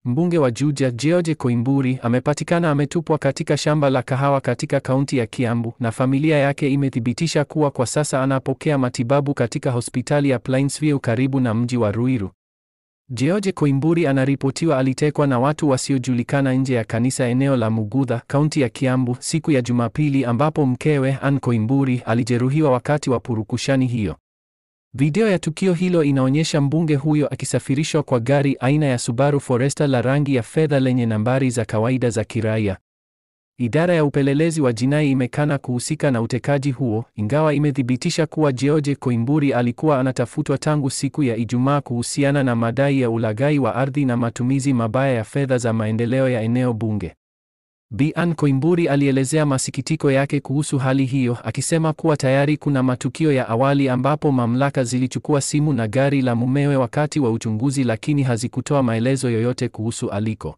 Mbunge wa Juja, George Koimburi, amepatikana ametupwa katika shamba la kahawa katika kaunti ya Kiambu, na familia yake imethibitisha kuwa kwa sasa anapokea matibabu katika hospitali ya Plainsview karibu na mji wa Ruiru. George Koimburi anaripotiwa alitekwa na watu wasiojulikana nje ya kanisa eneo la Mugudha, kaunti ya Kiambu, siku ya Jumapili, ambapo mkewe, Ann Koimburi, alijeruhiwa wakati wa purukushani hiyo. Video ya tukio hilo inaonyesha mbunge huyo akisafirishwa kwa gari aina ya Subaru Forester la rangi ya fedha lenye nambari za kawaida za kiraia. Idara ya upelelezi wa jinai imekana kuhusika na utekaji huo, ingawa imethibitisha kuwa George Koimburi alikuwa anatafutwa tangu siku ya Ijumaa kuhusiana na madai ya ulaghai wa ardhi na matumizi mabaya ya fedha za maendeleo ya eneo bunge. Bi Ann Koimburi alielezea masikitiko yake kuhusu hali hiyo, akisema kuwa tayari kuna matukio ya awali ambapo mamlaka zilichukua simu na gari la mumewe wakati wa uchunguzi, lakini hazikutoa maelezo yoyote kuhusu aliko.